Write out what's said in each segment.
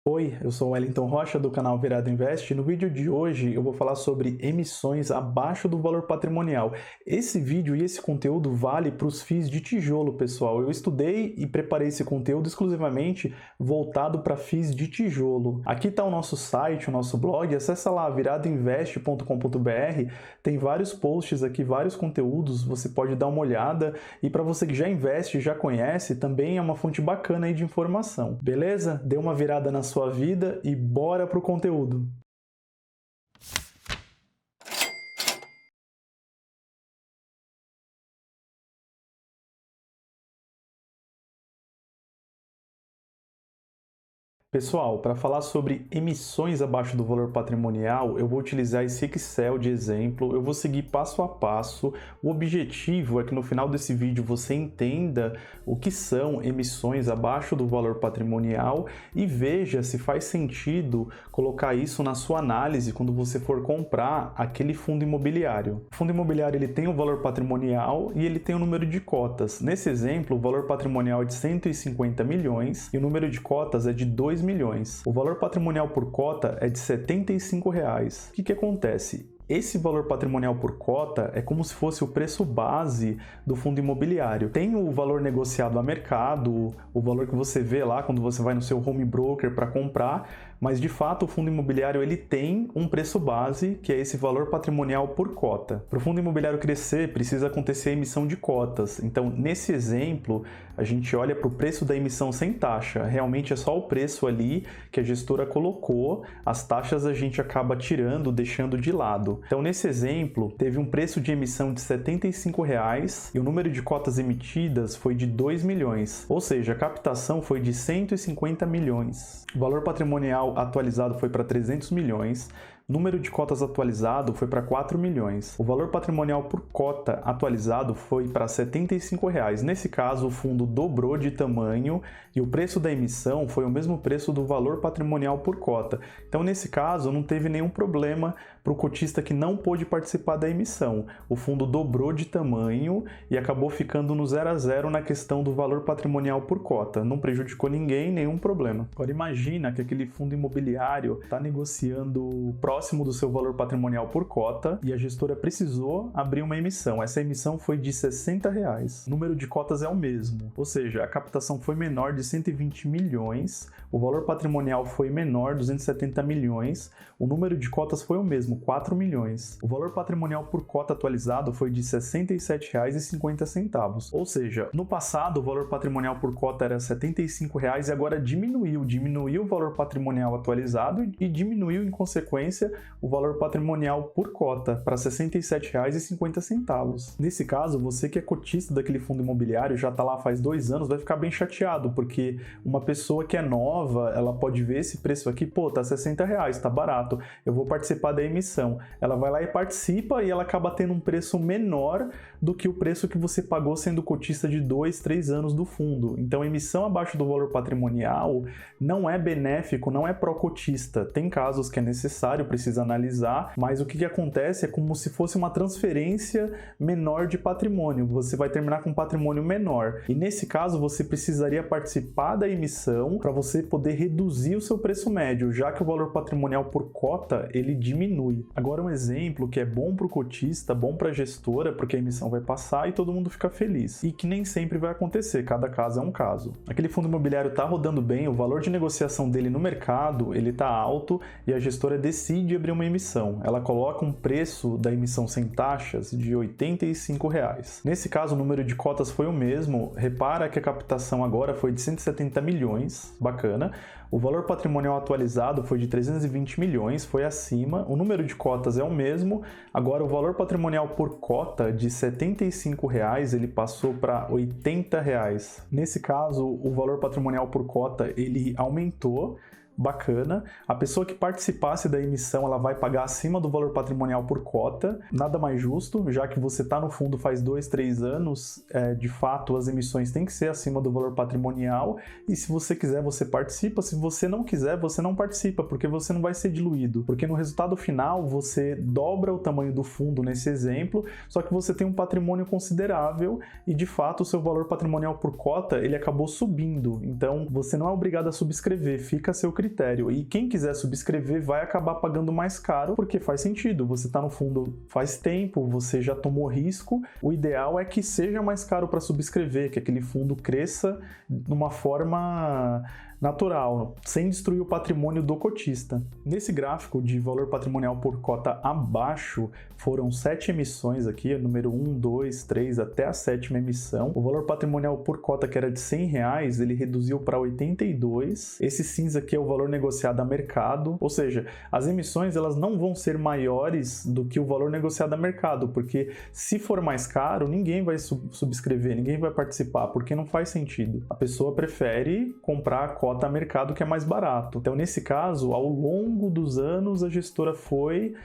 Oi, eu sou o Wellington Rocha do canal Virado Invest e no vídeo de hoje eu vou falar sobre emissões abaixo do valor patrimonial. Esse vídeo e esse conteúdo vale para os FIIs de tijolo, pessoal. Eu estudei e preparei esse conteúdo exclusivamente voltado para FIIs de tijolo. Aqui está o nosso site, o nosso blog, acessa lá viradoinvest.com.br, tem vários posts aqui, vários conteúdos, você pode dar uma olhada e para você que já investe, já conhece, também é uma fonte bacana aí de informação. Beleza? Dê uma virada na sua vida e bora pro conteúdo. Pessoal, para falar sobre emissões abaixo do valor patrimonial, eu vou utilizar esse Excel de exemplo, eu vou seguir passo a passo. O objetivo é que no final desse vídeo você entenda o que são emissões abaixo do valor patrimonial e veja se faz sentido colocar isso na sua análise quando você for comprar aquele fundo imobiliário. O fundo imobiliário ele tem o valor patrimonial e ele tem o número de cotas. Nesse exemplo, o valor patrimonial é de 150 milhões e o número de cotas é de 2 milhões. O valor patrimonial por cota é de R$ 75. O que acontece? Esse valor patrimonial por cota é como se fosse o preço base do fundo imobiliário. Tem o valor negociado a mercado, o valor que você vê lá quando você vai no seu home broker para comprar, mas de fato o fundo imobiliário ele tem um preço base, que é esse valor patrimonial por cota. Para o fundo imobiliário crescer, precisa acontecer a emissão de cotas. Então, nesse exemplo, a gente olha para o preço da emissão sem taxa. Realmente é só o preço ali que a gestora colocou, as taxas a gente acaba tirando, deixando de lado. Então, nesse exemplo, teve um preço de emissão de R$ 75 e o número de cotas emitidas foi de 2 milhões, ou seja, a captação foi de 150 milhões. O valor patrimonial atualizado foi para 300 milhões, número de cotas atualizado foi para 4 milhões. O valor patrimonial por cota atualizado foi para R$ 75. Nesse caso, o fundo dobrou de tamanho e o preço da emissão foi o mesmo preço do valor patrimonial por cota. Então, nesse caso, não teve nenhum problema para o cotista que não pôde participar da emissão. O fundo dobrou de tamanho e acabou ficando no 0 a 0 na questão do valor patrimonial por cota. Não prejudicou ninguém, nenhum problema. Agora, imagina que aquele fundo imobiliário está negociando próximo do seu valor patrimonial por cota e a gestora precisou abrir uma emissão. Essa emissão foi de R$ 60. O número de cotas é o mesmo, ou seja, a captação foi menor de 120 milhões, o valor patrimonial foi menor, 270 milhões, o número de cotas foi o mesmo, 4 milhões. O valor patrimonial por cota atualizado foi de R$ 67,50, ou seja, no passado o valor patrimonial por cota era R$ 75 e agora diminuiu o valor patrimonial atualizado e diminuiu em consequência o valor patrimonial por cota para R$ 67,50. Nesse caso, você que é cotista daquele fundo imobiliário, já está lá faz 2 anos, vai ficar bem chateado, porque uma pessoa que é nova, ela pode ver esse preço aqui, pô, tá R$ 60, tá barato, eu vou participar da emissão. Ela vai lá e participa e ela acaba tendo um preço menor do que o preço que você pagou sendo cotista de 2, 3 anos do fundo. Então, emissão abaixo do valor patrimonial não é benéfico, não é pró-cotista. Tem casos que é necessário, precisa analisar, mas o que acontece é como se fosse uma transferência menor de patrimônio. Você vai terminar com um patrimônio menor. E nesse caso, você precisaria participar da emissão para você poder reduzir o seu preço médio, já que o valor patrimonial por cota, ele diminui. Agora, um exemplo que é bom para o cotista, bom para a gestora, porque a emissão vai passar e todo mundo fica feliz. E que nem sempre vai acontecer, cada caso é um caso. Aquele fundo imobiliário está rodando bem, o valor de negociação dele no mercado, ele está alto e a gestora decide abrir uma emissão. Ela coloca um preço da emissão sem taxas de R$ 85. Nesse caso, o número de cotas foi o mesmo. Repara que a captação agora foi de 170 milhões, bacana. O valor patrimonial atualizado foi de 320 milhões, foi acima. O número de cotas é o mesmo. Agora, o valor patrimonial por cota de R$ 75, ele passou para R$ 80. Nesse caso, o valor patrimonial por cota, ele aumentou. Bacana. A pessoa que participasse da emissão, ela vai pagar acima do valor patrimonial por cota, nada mais justo, já que você está no fundo faz 2, 3 anos, de fato as emissões têm que ser acima do valor patrimonial, e se você quiser você participa, se você não quiser você não participa, porque você não vai ser diluído, porque no resultado final você dobra o tamanho do fundo nesse exemplo, só que você tem um patrimônio considerável e de fato o seu valor patrimonial por cota ele acabou subindo, então você não é obrigado a subscrever, fica a seu critério. critério. E quem quiser subscrever vai acabar pagando mais caro, porque faz sentido. Você está no fundo faz tempo, você já tomou risco. O ideal é que seja mais caro para subscrever, que aquele fundo cresça de uma forma natural, sem destruir o patrimônio do cotista. Nesse gráfico de valor patrimonial por cota abaixo, foram 7 emissões aqui, número 1, 2, 3, até a 7ª emissão. O valor patrimonial por cota, que era de R$100, ele reduziu para 82. Esse cinza aqui é o valor negociado a mercado, ou seja, as emissões elas não vão ser maiores do que o valor negociado a mercado, porque se for mais caro, ninguém vai subscrever, ninguém vai participar, porque não faz sentido. A pessoa prefere comprar a cota a mercado que é mais barato. Então, nesse caso, ao longo dos anos, a gestora foi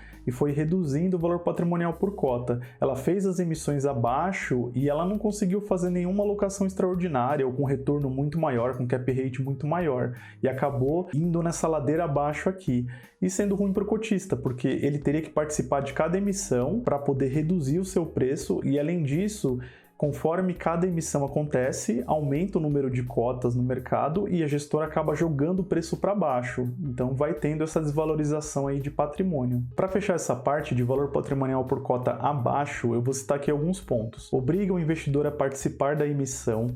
reduzindo o valor patrimonial por cota. Ela fez as emissões abaixo e ela não conseguiu fazer nenhuma alocação extraordinária ou com retorno muito maior, com cap rate muito maior, e acabou indo nessa ladeira abaixo aqui. E sendo ruim para o cotista, porque ele teria que participar de cada emissão para poder reduzir o seu preço e, além disso, conforme cada emissão acontece, aumenta o número de cotas no mercado e a gestora acaba jogando o preço para baixo. Então vai tendo essa desvalorização aí de patrimônio. Para fechar essa parte de valor patrimonial por cota abaixo, eu vou citar aqui alguns pontos. Obriga o investidor a participar da emissão,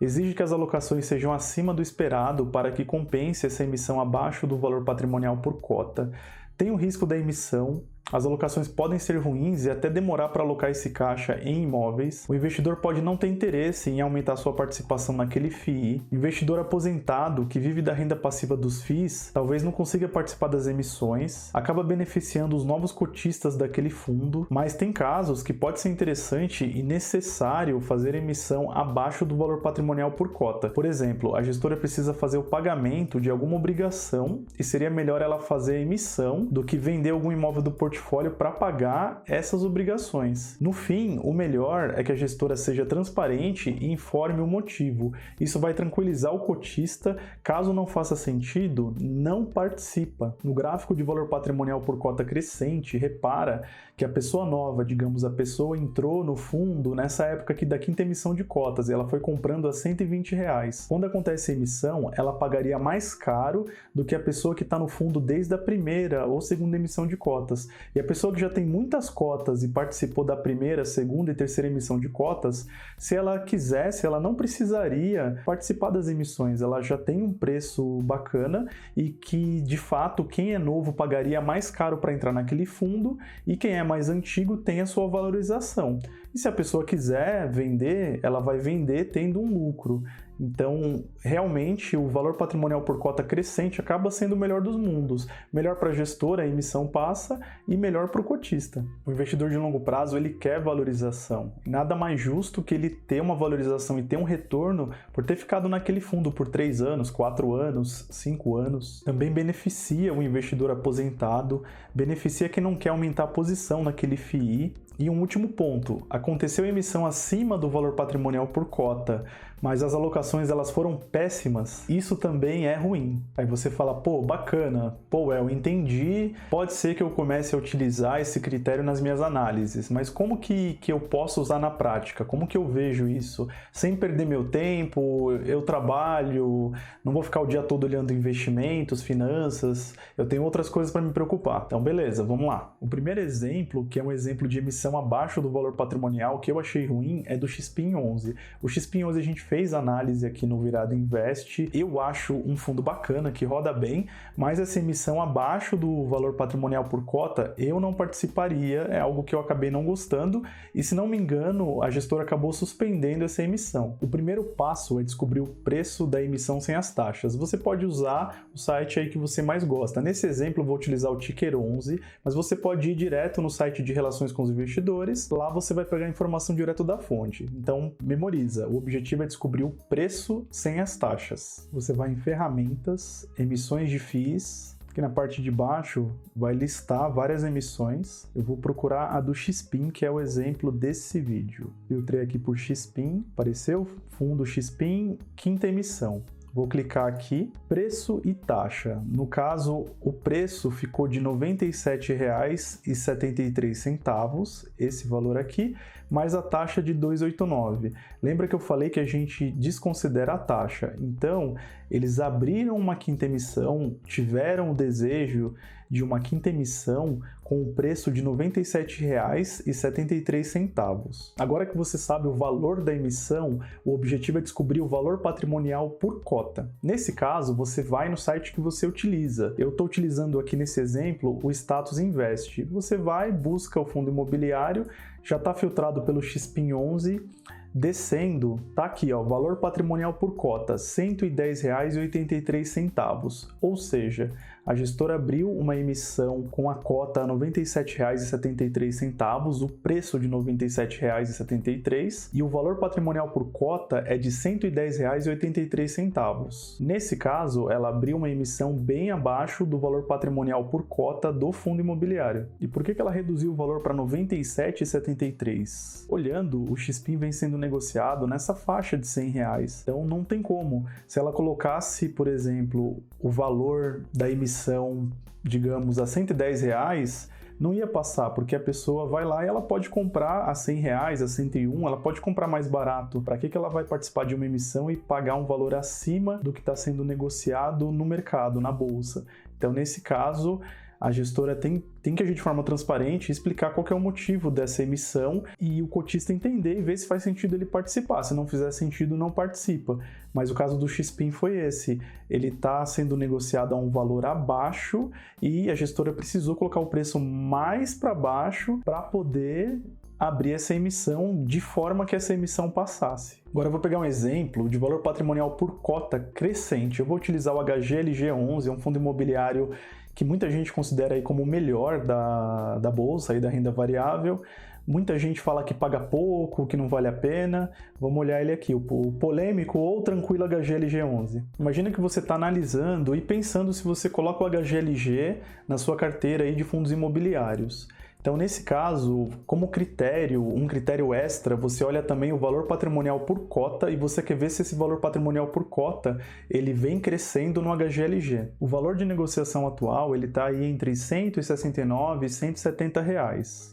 exige que as alocações sejam acima do esperado para que compense essa emissão abaixo do valor patrimonial por cota, tem o risco da emissão, as alocações podem ser ruins e até demorar para alocar esse caixa em imóveis. O investidor pode não ter interesse em aumentar sua participação naquele FII. O investidor aposentado que vive da renda passiva dos FIIs talvez não consiga participar das emissões, acaba beneficiando os novos cotistas daquele fundo, mas tem casos que pode ser interessante e necessário fazer emissão abaixo do valor patrimonial por cota. Por exemplo, a gestora precisa fazer o pagamento de alguma obrigação e seria melhor ela fazer a emissão do que vender algum imóvel do portfólio para pagar essas obrigações. No fim, o melhor é que a gestora seja transparente e informe o motivo. Isso vai tranquilizar o cotista. Caso não faça sentido, não participa. No gráfico de valor patrimonial por cota crescente, repara que a pessoa nova, digamos, a pessoa entrou no fundo nessa época aqui da 5ª emissão de cotas e ela foi comprando a R$120. Quando acontece a emissão, ela pagaria mais caro do que a pessoa que está no fundo desde a 1ª ou 2ª emissão de cotas. E a pessoa que já tem muitas cotas e participou da 1ª, 2ª e 3ª emissão de cotas, se ela quisesse, ela não precisaria participar das emissões. Ela já tem um preço bacana e que, de fato, quem é novo pagaria mais caro para entrar naquele fundo e quem é mais antigo tem a sua valorização. E se a pessoa quiser vender, ela vai vender tendo um lucro. Então, realmente, o valor patrimonial por cota crescente acaba sendo o melhor dos mundos. Melhor para a gestora, a emissão passa, e melhor para o cotista. O investidor de longo prazo, ele quer valorização. Nada mais justo que ele ter uma valorização e ter um retorno por ter ficado naquele fundo por 3 anos, 4 anos, 5 anos. Também beneficia o investidor aposentado, beneficia quem não quer aumentar a posição naquele FII. E um último ponto, aconteceu a emissão acima do valor patrimonial por cota, mas as alocações elas foram péssimas, isso também é ruim. Aí você fala, pô, bacana, pô, eu entendi, pode ser que eu comece a utilizar esse critério nas minhas análises, mas como que eu posso usar na prática? Como que eu vejo isso? Sem perder meu tempo, eu trabalho, não vou ficar o dia todo olhando investimentos, finanças, eu tenho outras coisas para me preocupar. Então, beleza, vamos lá. O primeiro exemplo, que é um exemplo de emissão abaixo do valor patrimonial, que eu achei ruim, é do XPIN11. O XPIN11 a gente fez análise aqui no Virada Invest. Eu acho um fundo bacana, que roda bem, mas essa emissão abaixo do valor patrimonial por cota, eu não participaria, é algo que eu acabei não gostando, e se não me engano, a gestora acabou suspendendo essa emissão. O primeiro passo é descobrir o preço da emissão sem as taxas. Você pode usar o site aí que você mais gosta. Nesse exemplo, eu vou utilizar o Ticker 11, mas você pode ir direto no site de relações com os investidores, lá você vai pegar a informação direto da fonte. Então, memoriza, o objetivo é descobrir o preço sem as taxas. Você vai em ferramentas, emissões de FIIs, aqui na parte de baixo vai listar várias emissões. Eu vou procurar a do XPIN, que é o exemplo desse vídeo. Filtrei aqui por XPIN, apareceu fundo XPIN, 5ª emissão. Vou clicar aqui, preço e taxa. No caso, o preço ficou de R$ 97,73, esse valor aqui, mais a taxa de 289. Lembra que eu falei que a gente desconsidera a taxa. Então, eles abriram uma quinta emissão, tiveram o desejo de uma quinta emissão com o preço de R$ 97,73. Agora que você sabe o valor da emissão, o objetivo é descobrir o valor patrimonial por cota. Nesse caso, você vai no site que você utiliza. Eu estou utilizando aqui nesse exemplo o Status Invest. Você vai, busca o fundo imobiliário, já está filtrado pelo XPIN 11, descendo, tá aqui, ó, valor patrimonial por cota, R$ 110,83, ou seja, a gestora abriu uma emissão com a cota R$ 97,73, o preço de R$ 97,73 e o valor patrimonial por cota é de R$ 110,83. Nesse caso, ela abriu uma emissão bem abaixo do valor patrimonial por cota do fundo imobiliário. E por que ela reduziu o valor para R$ 97,73? Olhando, o XPIN vem sendo negociado nessa faixa de R$ 100. Então não tem como. Se ela colocasse, por exemplo, o valor da emissão, digamos, a R$ 110, não ia passar, porque a pessoa vai lá e ela pode comprar a R$ 100, a 101, ela pode comprar mais barato. Para que ela vai participar de uma emissão e pagar um valor acima do que está sendo negociado no mercado, na bolsa? Então, nesse caso, a gestora tem que agir de forma transparente e explicar qual que é o motivo dessa emissão e o cotista entender e ver se faz sentido ele participar. Se não fizer sentido, não participa. Mas o caso do XPIN foi esse. Ele está sendo negociado a um valor abaixo e a gestora precisou colocar o preço mais para baixo para poder abrir essa emissão de forma que essa emissão passasse. Agora eu vou pegar um exemplo de valor patrimonial por cota crescente. Eu vou utilizar o HGLG11, é um fundo imobiliário que muita gente considera aí como o melhor da bolsa e da renda variável. Muita gente fala que paga pouco, que não vale a pena. Vamos olhar ele aqui, o polêmico ou tranquilo HGLG11. Imagina que você está analisando e pensando se você coloca o HGLG na sua carteira aí de fundos imobiliários. Então, nesse caso, como critério, um critério extra, você olha também o valor patrimonial por cota e você quer ver se esse valor patrimonial por cota ele vem crescendo no HGLG. O valor de negociação atual ele está aí entre R$ 169 e R$ 170.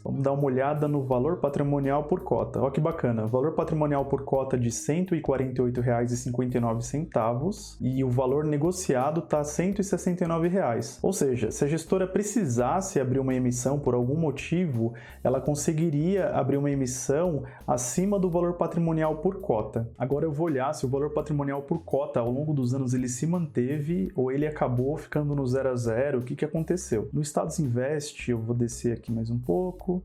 Vamos dar uma olhada no valor patrimonial por cota. Olha que bacana, valor patrimonial por cota de R$ 148,59 e o valor negociado está R$ 169. Ou seja, se a gestora precisasse abrir uma emissão por algum motivo, ela conseguiria abrir uma emissão acima do valor patrimonial por cota. Agora eu vou olhar se o valor patrimonial por cota ao longo dos anos ele se manteve ou ele acabou ficando no 0 a 0, o que aconteceu? No Status Invest, eu vou descer aqui mais um pouco,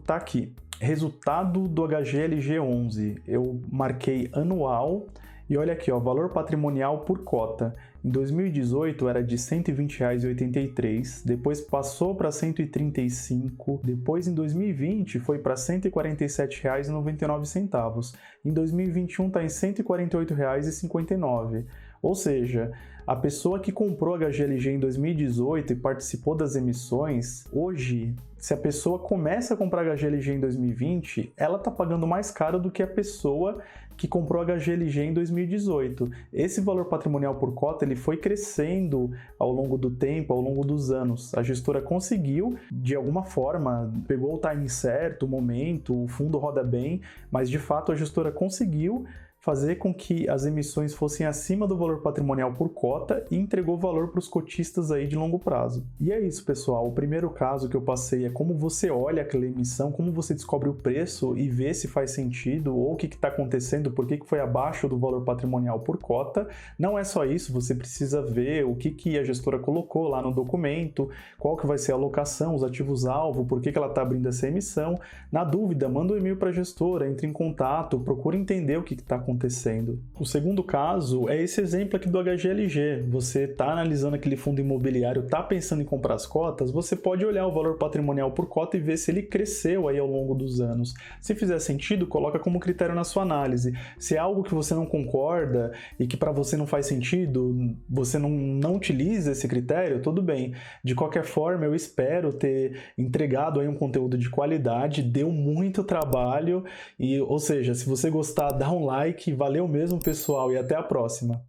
tá aqui. Resultado do HGLG11, eu marquei anual. E olha aqui, ó, valor patrimonial por cota. Em 2018 era de R$ 120,83, depois passou para R$ 135, depois em 2020 foi para R$ 147,99. Em 2021 está em R$ 148,59. Ou seja, a pessoa que comprou HGLG em 2018 e participou das emissões, hoje, se a pessoa começa a comprar HGLG em 2020, ela está pagando mais caro do que a pessoa que comprou HGLG em 2018. Esse valor patrimonial por cota ele foi crescendo ao longo do tempo, ao longo dos anos. A gestora conseguiu, de alguma forma, pegou o timing certo, o momento, o fundo roda bem, mas de fato a gestora conseguiu fazer com que as emissões fossem acima do valor patrimonial por cota e entregou valor para os cotistas aí de longo prazo. E é isso, pessoal. O primeiro caso que eu passei é como você olha aquela emissão, como você descobre o preço e vê se faz sentido ou o que está acontecendo, por que foi abaixo do valor patrimonial por cota. Não é só isso, você precisa ver o que a gestora colocou lá no documento, qual que vai ser a alocação, os ativos-alvo, por que ela está abrindo essa emissão. Na dúvida, manda um e-mail para a gestora, entre em contato, procura entender o que está acontecendo. O segundo caso é esse exemplo aqui do HGLG. Você está analisando aquele fundo imobiliário, está pensando em comprar as cotas, você pode olhar o valor patrimonial por cota e ver se ele cresceu aí ao longo dos anos. Se fizer sentido, coloca como critério na sua análise. Se é algo que você não concorda e que para você não faz sentido, você não utiliza esse critério, tudo bem. De qualquer forma, eu espero ter entregado aí um conteúdo de qualidade, deu muito trabalho, ou seja, se você gostar, dá um like. Valeu mesmo, pessoal, e até a próxima!